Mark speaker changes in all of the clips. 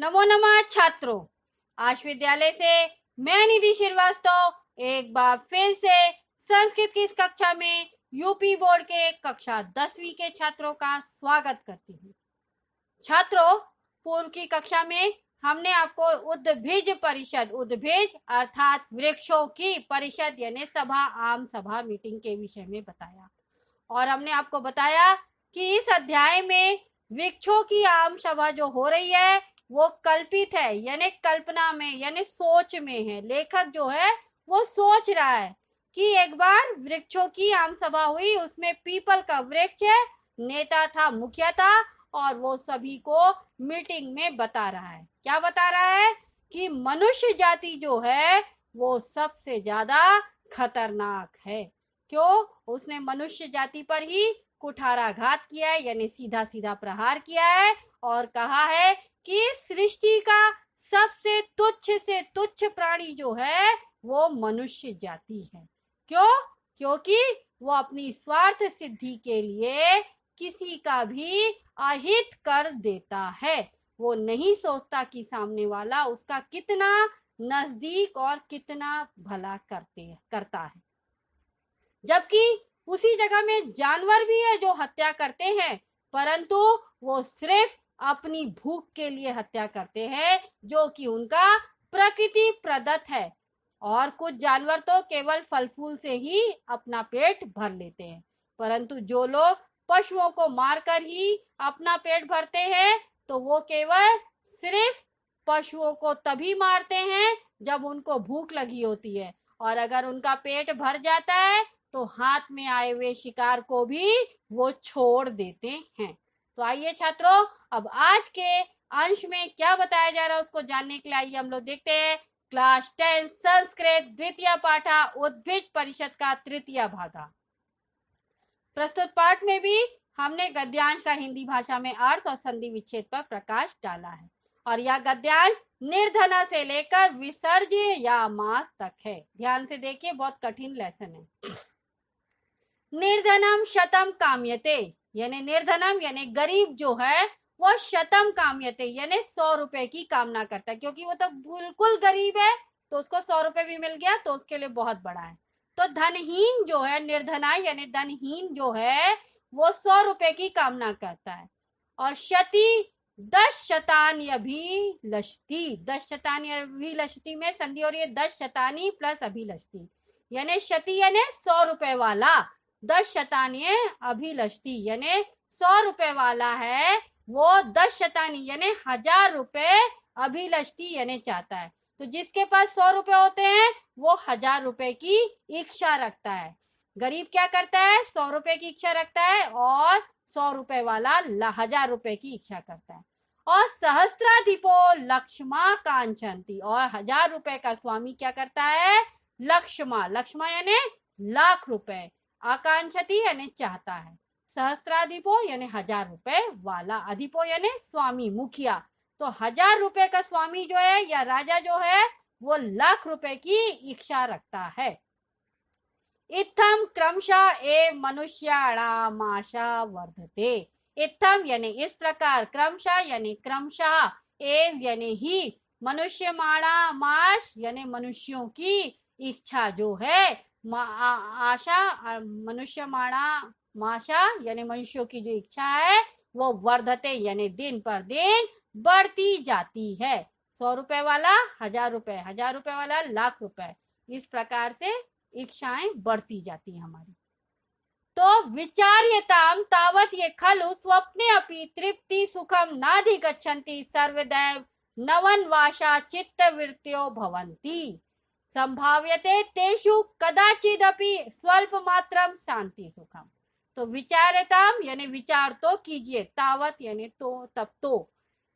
Speaker 1: नमो नमः छात्रों। आज विद्यालय से मैं निधि श्रीवास्तव एक बार फिर से संस्कृत की इस कक्षा में यूपी बोर्ड के कक्षा 10वीं के छात्रों का स्वागत करती हूँ। छात्रों, पूर्व की कक्षा में हमने आपको उद्भिज परिषद, उद्भिज अर्थात वृक्षों की परिषद यानी सभा, आम सभा मीटिंग के विषय में बताया और हमने आपको बताया कि इस अध्याय में वृक्षों की आम सभा जो हो रही है वो कल्पित है, यानी कल्पना में, यानी सोच में है। लेखक जो है वो सोच रहा है कि एक बार वृक्षों की आम सभा हुई, उसमें पीपल का वृक्ष है, नेता था, मुखिया था और वो सभी को मीटिंग में बता रहा है। क्या बता रहा है? कि मनुष्य जाति जो है वो सबसे ज्यादा खतरनाक है। क्यों? उसने मनुष्य जाति पर ही कुठाराघात किया है, यानी सीधा सीधा प्रहार किया है और कहा है कि सृष्टि का सबसे तुच्छ से तुच्छ प्राणी जो है वो मनुष्य जाति है। क्यों? क्योंकि वो अपनी स्वार्थ सिद्धि के लिए किसी का भी अहित कर देता है। वो नहीं सोचता कि सामने वाला उसका कितना नजदीक और कितना भला करता है। जबकि उसी जगह में जानवर भी है जो हत्या करते हैं, परंतु वो सिर्फ अपनी भूख के लिए हत्या करते हैं, जो कि उनका प्रकृति प्रदत्त है। और कुछ जानवर तो केवल फल फूल से ही अपना पेट भर लेते हैं, परंतु जो लोग पशुओं को मारकर ही अपना पेट भरते हैं तो वो केवल सिर्फ पशुओं को तभी मारते हैं जब उनको भूख लगी होती है, और अगर उनका पेट भर जाता है तो हाथ में आए हुए शिकार को भी वो छोड़ देते हैं। तो आइए छात्रों, अब आज के अंश में क्या बताया जा रहा है उसको जानने के लिए आइए हम लोग देखते हैं क्लास 10 संस्कृत द्वितीय पाठा उद्भिज परिषद का तृतीय भागा। प्रस्तुत पाठ में भी हमने गद्यांश का हिंदी भाषा में अर्थ और संधि विच्छेद पर प्रकाश डाला है और यह गद्यांश निर्धना से लेकर विसर्ज्य या मास तक है। ध्यान से देखिए, बहुत कठिन लेसन है। निर्धनम शतम काम्यते, यानी निर्धनम यानी गरीब जो है वो शतम काम्यते यानी 100 रुपए की कामना करता है, क्योंकि वो तो बिल्कुल गरीब है तो उसको 100 रुपए भी मिल गया तो उसके लिए बहुत बड़ा है। तो धनहीन जो है, निर्धना यानी धनहीन जो है वो 100 रुपए की कामना करता है। और शती 10 शतानी अभिलषति, 10 शतानी अभिलषति में संधि और ये 10 शतानी प्लस अभिलषति, यानी शती यानी 100 रुपए वाला, 10 शतानी अभिलषति यानी 100 रुपए वाला है, वो 10 शतानी यानी 1000 रुपए अभिलषति यानी चाहता है। तो जिसके पास 100 रुपए होते हैं वो 1000 रुपए की इच्छा रखता है। गरीब क्या करता है? 100 रुपए की इच्छा रखता है और 100 रुपए वाला 1000 रुपए की इच्छा करता है। और सहस्त्राधिपो लक्ष्मा कांक्षन्ति, और 1000 रुपए का स्वामी क्या करता है? लक्ष्मा, लक्ष्मा यानी लाख रुपए, आकांक्षति यानी चाहता है। सहस्त्राधिपो यानी 1000 रुपए वाला, अधिपो यानी स्वामी, मुखिया। तो 1000 रुपए का स्वामी जो है या राजा जो है वो लाख रुपए की इच्छा रखता है। इत्थम क्रमशः ए मनुष्याणामाशा वर्धते, इत्थम यानी इस प्रकार, क्रमशः यानी क्रमशः, एव यानी ही, मनुष्य माणा माश यानी मनुष्यों की इच्छा जो है, आशा मनुष्य माणा माशा यानी मनुष्यों की जो इच्छा है वो वर्धते यानी दिन पर दिन बढ़ती जाती है। 100 रुपए वाला 1000 रुपए, 1000 रुपए वाला लाख रुपए, इस प्रकार से इच्छाएं बढ़ती जाती है हमारी। तो विचार्यताम तावत ये खलु स्वप्ने अपि तृप्ति सुखम नाधिगच्छन्ति सर्वदैव नवनवाशा चित्तवृत्त्यो भवन्ति संभाव्यते तेषु कदाचिदपि स्वल्प मात्रम शांति सुखम। तो विचार्यताम यानी विचार तो कीजिए, तावत यानी तो तब तो,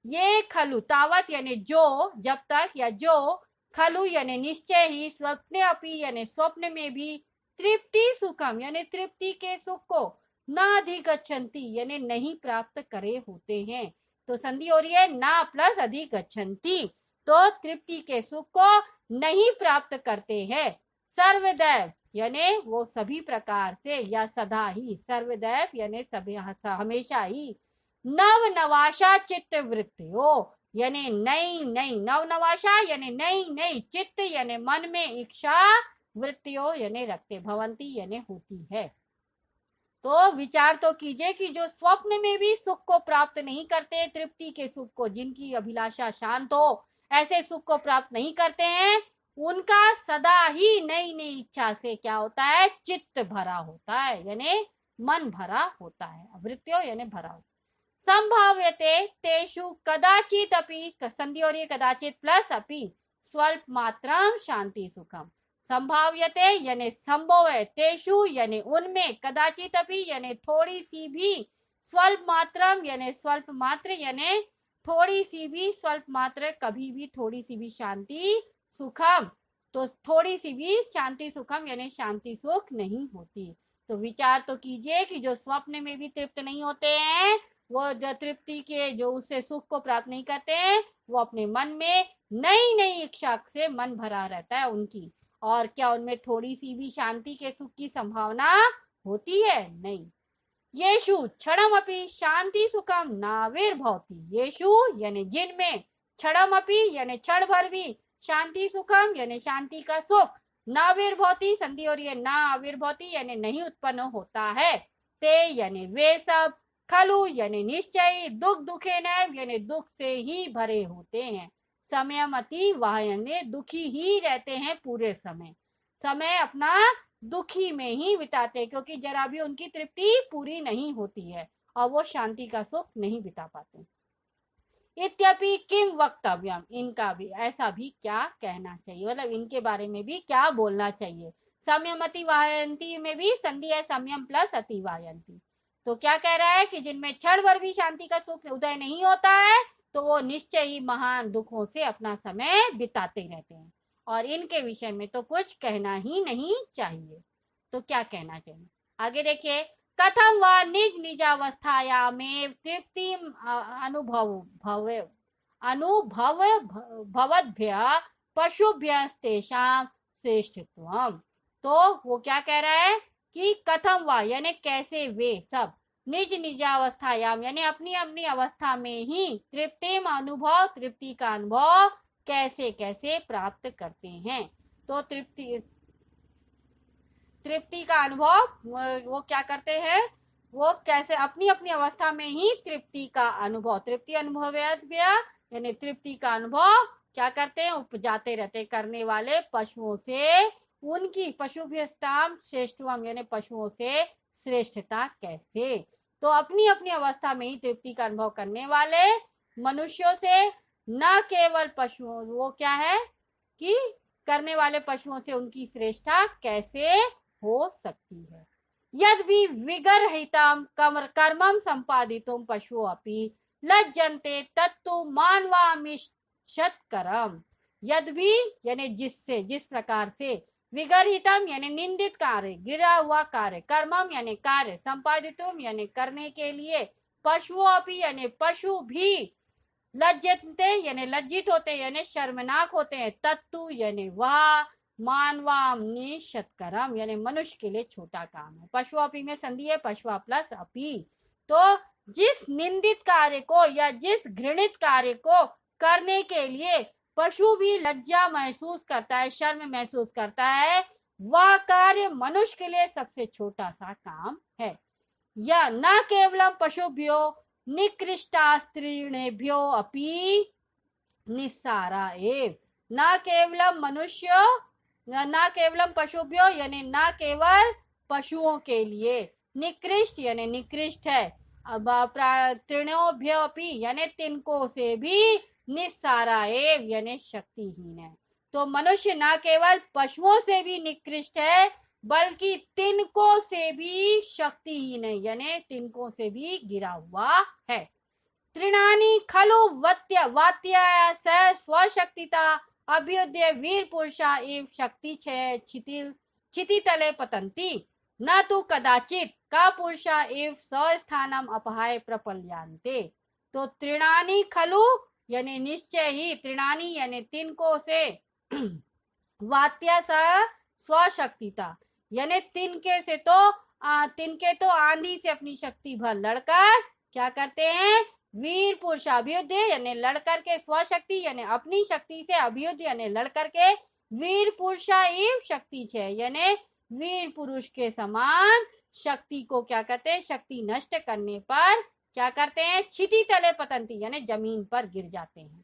Speaker 1: ये खलु तावत यानी जो, जब तक, या जो, खलु यानी निश्चय ही, स्वप्ने अपि यानी स्वप्न में भी, तृप्ति सुखम यानी तृप्ति के सुख को, न अधिगच्छन्ति यानी नहीं प्राप्त करे होते हैं। तो संधि हो रही है ना प्लस अधिगच्छन्ति, तो तृप्ति के सुख को नहीं प्राप्त करते हैं। सर्वदैव यानी वो सभी प्रकार से या सदा ही, सर्वदैव यानी सभी हमेशा ही, नव नवाशा चित्त वृत्ति हो यानी नई नई, नवनवाशा यानी नई नई, चित्त यानी मन में इच्छा, वृत्तियों यानी रखते, भवंती यानी होती है। तो विचार तो कीजिए कि जो स्वप्न में भी सुख को प्राप्त नहीं करते, तृप्ति के सुख को, जिनकी अभिलाषा शांत हो, ऐसे सुख को प्राप्त नहीं करते हैं, उनका सदा ही नई नई इच्छा से क्या होता है, चित्त भरा होता है, यानी मन भरा होता है, वृत्तियों यानी भरा होता है। संभाव्यते तेषु कदाचित अपि, संधि और ये कदाचित प्लस अपि, स्वल्प मात्रम शांति सुखम। संभाव्यते यानी संभव है, तेषु यानी उनमें, कदाचित अपि यानी थोड़ी सी भी, स्वल्प मात्रम यानी स्वल्प मात्र यानी थोड़ी सी भी, स्वल्प मात्र कभी भी, थोड़ी सी भी शांति सुखम, तो थोड़ी सी भी शांति सुखम यानी शांति सुख नहीं होती। तो विचार तो कीजिए कि जो स्वप्न में भी तृप्त नहीं होते हैं, वो जो तृप्ति के, जो उससे सुख को प्राप्त नहीं करते हैं, वो अपने मन में नई नई इच्छा से मन भरा रहता है उनकी, और क्या उनमें थोड़ी सी भी शांति के सुख की संभावना होती है? नहीं। येषु क्षणमपि शांति सुखम नाविर्भवति, येषु यानी जिनमें, क्षणमपि यानी क्षण भर भी, शांति सुखम यानी शांति का सुख, नाविर्भवति संधि और ये ना आविर्भवति यानी नहीं उत्पन्न होता है, ते यानी वे सब, खलु यानी निश्चय, दुख दुखे न यानी दुख से ही भरे होते हैं, समयमति वह यानी दुखी ही रहते हैं पूरे समय, समय अपना दुखी में ही बिताते, क्योंकि जरा भी उनकी तृप्ति पूरी नहीं होती है और वो शांति का सुख नहीं बिता पाते। इत्यपि किम वक्तव्यम, इनका भी ऐसा भी क्या कहना चाहिए, मतलब इनके बारे में भी क्या बोलना चाहिए। संयमति वायंती में भी संधि है, संयम प्लस अति वायंती। तो क्या कह रहा है कि जिनमें क्षण भर भी शांति का सुख उदय नहीं होता है, तो वो निश्चय ही महान दुखों से अपना समय बिताते रहते हैं, और इनके विषय में तो कुछ कहना ही नहीं चाहिए। तो क्या कहना चाहिए, आगे देखिए। कथम व निज निजावस्थायामेव तृप्तिम अनुभव भवद्भ्य पशुभ्यस्तेषां श्रेष्ठत्वम। तो वो क्या कह रहा है कि कथम व यानी कैसे वे सब, निज निजावस्थायाम यानी अपनी अपनी अवस्था में ही, तृप्तिम अनुभव तृप्ति का अनुभव कैसे कैसे प्राप्त करते हैं। तो तृप्ति का अनुभव वो क्या करते हैं, वो कैसे अपनी अपनी अवस्था में ही तृप्ति का अनुभव, तृप्ति अनुभव यानी तृप्ति का अनुभव क्या करते हैं, उपजाते रहते, करने वाले पशुओं से, उनकी पशुभ्यस्ताम श्रेष्ठवम यानी पशुओं से श्रेष्ठता कैसे। तो अपनी अपनी अवस्था में ही तृप्ति का अनुभव करने वाले मनुष्यों से, न केवल पशुओं, वो क्या है कि करने वाले पशुओं से उनकी श्रेष्ठता कैसे हो सकती है। यद्यपि विगरहितम कर्मम संपादितुम पशुओ अपि लज्जन्ते तत्तु मानवामिषत्करम। यद्यपि यानी जिससे, जिस प्रकार से, विगरहितम यानी निंदित कार्य, गिरा हुआ कार्य, कर्मम यानी कार्य, संपादितुम यानी करने के लिए, पशुओं अपि यानी पशु भी, लज्जते यानी लज्जित होते यानी शर्मनाक होते हैं, तत्तु यानी वह, मानवाम निषत्करम यानी मनुष्य के लिए छोटा काम है। पशु अपी में संधि है, पशुआ प्लस अपी। तो जिस निंदित कार्य को या जिस घृणित कार्य को करने के लिए पशु भी लज्जा महसूस करता है, शर्म महसूस करता है, वह कार्य मनुष्य के लिए सबसे छोटा सा काम है। या न केवलम पशुभ्यो निकृष्टास्त्रीणेभ्यो अपि निस्सारा एव, न केवलम मनुष्य, न केवलम पशुभ्यो यानी न केवल पशुओं के लिए, निकृष्ट यानी निकृष्ट है, अब तृणोभ्यो अपि यानी तिनकों से भी, निस्सारा एव यानी शक्तिहीन है। तो मनुष्य न केवल पशुओं से भी निकृष्ट है, बल्कि तिनकों से भी शक्तिहीन है, यानी तिनकों से भी गिरा हुआ है। तृणानि खलु वात्या स्वशक्तिता अभ्युदय वीर पुरुषा एव शक्ति क्षिति तले पतंती, न तो कदाचित का पुरुषा एव स्वस्थानम अपहाय प्रपल्यांते। तो तृणानि खलु यानी निश्चय ही, तृणानि यानी तिनको से, वात्या स्वशक्तिता यानी तिनके से, तो तिनके तो आंधी से अपनी शक्ति भर लड़कर क्या करते हैं, वीर पुरुष अभ्युदय यानी लड़कर के स्वशक्ति यानी अपनी शक्ति से, अभ्युदय यानी लड़कर के, वीर पुरुषा एव शक्ति छे यानी वीर पुरुष के समान शक्ति को क्या कहते हैं, शक्ति नष्ट करने पर क्या करते हैं, क्षिति तले पतंती यानी जमीन पर गिर जाते हैं।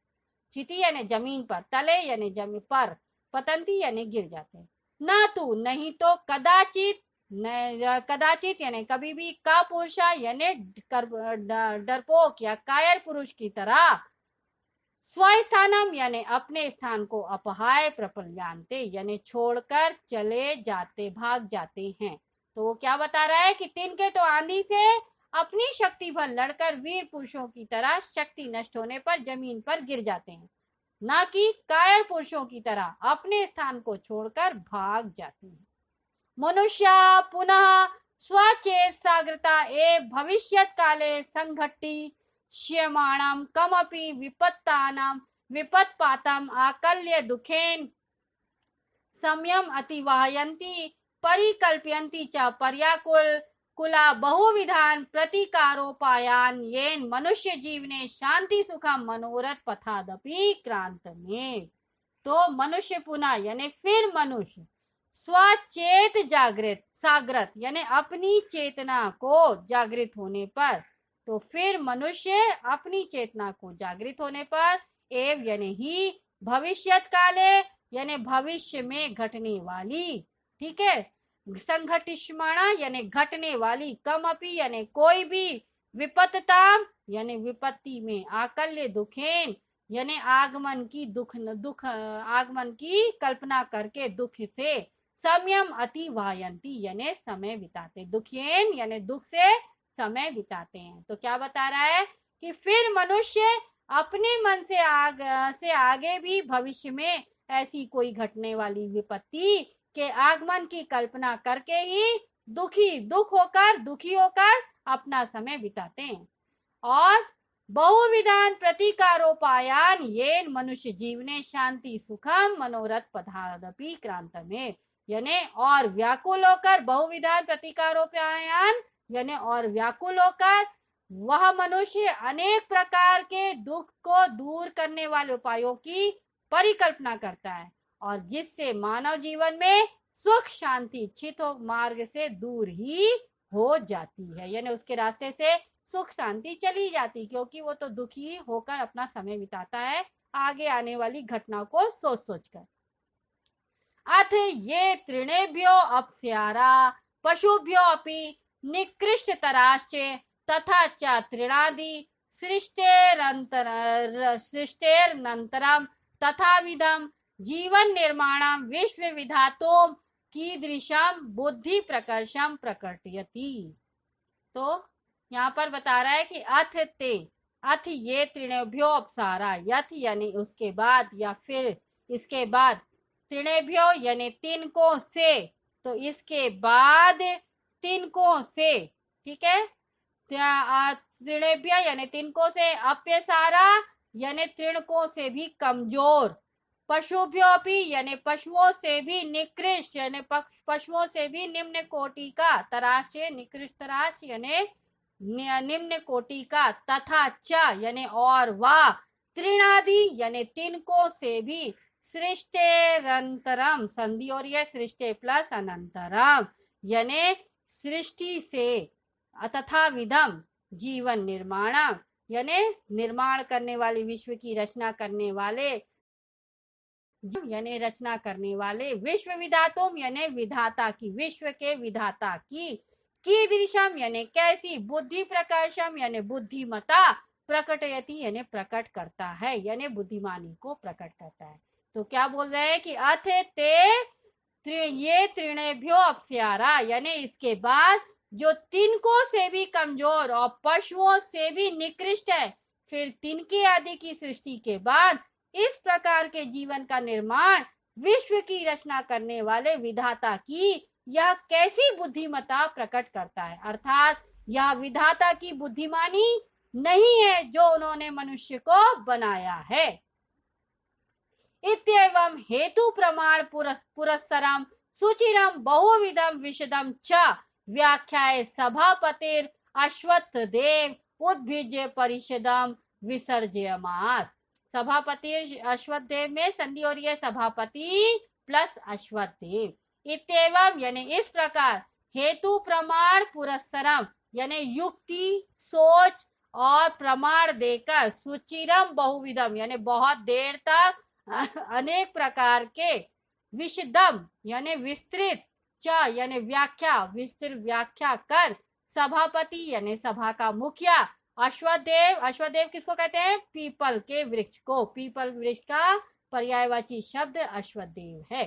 Speaker 1: क्षिति यानी जमीन पर, तले यानी जमीन पर, पतंती यानी गिर जाते हैं। ना तू नहीं तो कदाचित, कदाचित यानी कभी भी, का पुरुषा यानी डरपोक या कायर पुरुष की तरह, स्वस्थानम यानी अपने स्थान को, अपहाय प्रपल्यान्ते यानी छोड़कर चले जाते, भाग जाते हैं। तो वो क्या बता रहा है कि तिनके तो आंधी से अपनी शक्ति भर लड़कर वीर पुरुषों की तरह शक्ति नष्ट होने पर जमीन पर गिर जाते हैं, ना कि कायर पुरुषों की तरह अपने स्थान को छोड़कर भाग जाते हैं। मनुष्य पुनः स्वचेत साग्रता ए भविष्यत काले संघट्टी श्यमाणम कमपि विपत्तानाम विपत्पातम आकल्य दुखेन सम्यम अतिवाहयन्ति परिकल्पयन्ति च पर्याकुल कुला बहुविधान प्रतिकारोपायान येन मनुष्य जीवने शांति सुखम मनोरथ पथादपि क्रांत में। तो मनुष्य पुनः यानी फिर मनुष्य, स्वचेत जागृत साग्रत यानी अपनी चेतना को जागृत होने पर, तो फिर मनुष्य अपनी चेतना को जागृत होने पर, एव यानी ही, भविष्यत काले यानी भविष्य में घटने वाली, ठीक है, संघटिष्माणा यानी घटने वाली, कमपि यानी कोई भी, विपत्ता यानी विपत्ति में, आकल्य दुखेन यानी आगमन की दुख आगमन की कल्पना करके दुख से, सम्यम अति वायंती यानी समय बिताते, दुखेन यानी दुख से समय बिताते हैं। तो क्या बता रहा है कि फिर मनुष्य अपने मन से आगे भी भविष्य में ऐसी कोई घटने वाली विपत्ति के आगमन की कल्पना करके ही दुखी होकर अपना समय बिताते हैं। और बहुविधान प्रतिकारोपायान येन मनुष्य जीवने शांति सुखम मनोरथ पदादपि क्रांत में यानी और व्याकुल होकर, बहुविधान प्रतिकारोपायान यानी और व्याकुल होकर वह मनुष्य अनेक प्रकार के दुख को दूर करने वाले उपायों की परिकल्पना करता है, और जिससे मानव जीवन में सुख शांति छित मार्ग से दूर ही हो जाती है, यानी उसके रास्ते से सुख शांति चली जाती, क्योंकि वो तो दुखी होकर अपना समय बिताता है आगे आने वाली घटना को सोच कर। अथ ये तृणेभ्यो अपस्यारा पशुभ्यो अपि निकृष्टतराश्चे तथा च तृणादि सृष्टेरनन्तरं तथाविधं जीवन निर्माणं विश्व विधातुं कीदृशं बुद्धि प्रकर्षं प्रकटयति। तो यहाँ पर बता रहा है कि अथ ये तृणेभ्यो अपसारा, यथ यानी उसके बाद या फिर इसके बाद, तृणेभ्यो यानी तिनकों से, तो इसके बाद तिनकों से, ठीक है, तृणेभ्य यानी तिनकों से, अप्यसारा यानी तृणकों से भी कमजोर, पशुभ्योपि यानी पशुओं से भी निकृष्ट यानी पशुओं से भी निम्न कोटि का, तराश निकृष्ट तराश यानी निम्न कोटि का, तथा च यानी और वा, तृणादि यानी तिनकों से भी, सृष्टेरंतरम संधि और यह सृष्टि प्लस अनंतरम यानी सृष्टि से, तथा विधम जीवन निर्माणम यानी निर्माण करने वाले, विश्व की रचना करने वाले, यानी रचना करने वाले, विश्व विधातुम यानी विधाता की, विश्व के विधाता की दृशम यानी कैसी, बुद्धि प्रकाशम यानी बुद्धिमता, प्रकटयति यानी प्रकट करता है, यानी बुद्धिमानी को प्रकट करता है। तो क्या बोल रहे हैं कि अथ ये तृणेभ्यो अपस्यारा यानी इसके बाद जो तिनकों से भी कमजोर और पशुओं से भी निकृष्ट है, फिर तिनके आदि की सृष्टि के बाद इस प्रकार के जीवन का निर्माण विश्व की रचना करने वाले विधाता की यह कैसी बुद्धिमता प्रकट करता है, अर्थात यह विधाता की बुद्धिमानी नहीं है जो उन्होंने मनुष्य को बनाया है। इत्येवं हेतु प्रमाण पुरस्सरम सुचिरम बहुविधम विशदम च व्याख्याय सभापतिर अश्वत्थ देव उद्भिज्य परिषदम विसर्जयमास। सभापति अश्वत्थदेव में संधि हो रही है सभापति प्लस अश्वत्थदेव। इत्येवम यानी इस प्रकार हेतु प्रमाण पुरस्सरम यानी युक्ति सोच और प्रमाण देकर सुचिरम बहुविधम यानी बहुत देर तक अनेक प्रकार के विशदम यानी विस्तृत च यानी व्याख्या विस्तृत व्याख्या कर सभापति यानी सभा का मुखिया अश्वत्थदेव किसको कहते हैं? पीपल के वृक्ष को। पीपल वृक्ष का पर्यायवाची शब्द अश्वत्थदेव है।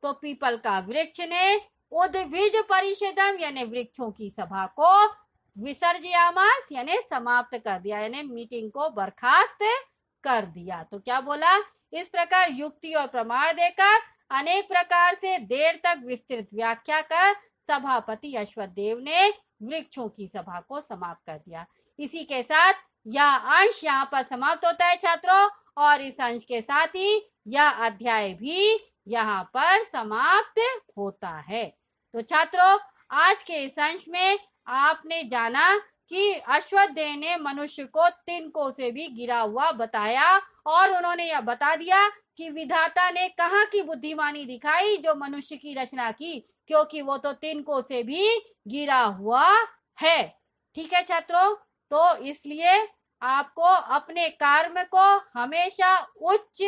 Speaker 1: तो पीपल का वृक्ष ने उद्भिज परिषदम यानी वृक्षों की सभा को विसर्जयामास यानी समाप्त कर दिया यानी मीटिंग को बर्खास्त कर दिया। तो क्या बोला? इस प्रकार युक्ति और प्रमाण देकर अनेक प्रकार से देर तक विस्तृत व्याख्या कर सभापति अश्वत्थदेव ने वृक्षों की सभा को समाप्त कर दिया। इसी के साथ यह अंश यहाँ पर समाप्त होता है छात्रों, और इस अंश के साथ ही यह अध्याय भी यहाँ पर समाप्त होता है। तो छात्रों आज के इस अंश में आपने जाना कि अश्वत्थदेव ने मनुष्य को तिनकों से भी गिरा हुआ बताया, और उन्होंने यह बता दिया कि विधाता ने कहाँ की बुद्धिमानी दिखाई जो मनुष्य की रचना की, क्योंकि वो तो तिनकों से भी गिरा हुआ है। ठीक है छात्रों, तो इसलिए आपको अपने कर्म को हमेशा उच्च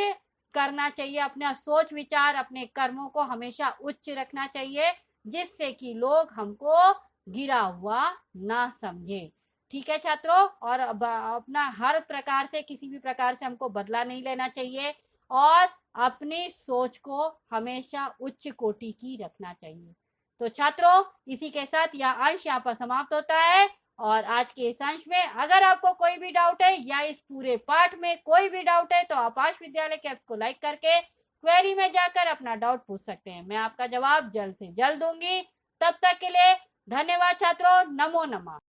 Speaker 1: करना चाहिए, अपना सोच विचार अपने कर्मों को हमेशा उच्च रखना चाहिए, जिससे कि लोग हमको गिरा हुआ ना समझे। ठीक है छात्रों, और अपना हर प्रकार से किसी भी प्रकार से हमको बदला नहीं लेना चाहिए, और अपनी सोच को हमेशा उच्च कोटि की रखना चाहिए। तो छात्रों इसी के साथ यह अंश यहाँ पर समाप्त होता है, और आज के इस अंश में अगर आपको कोई भी डाउट है या इस पूरे पाठ में कोई भी डाउट है तो आप आश विद्यालय के ऐप को लाइक करके क्वेरी में जाकर अपना डाउट पूछ सकते हैं। मैं आपका जवाब जल्द से जल्द दूंगी। तब तक के लिए धन्यवाद छात्रों। नमो नमः।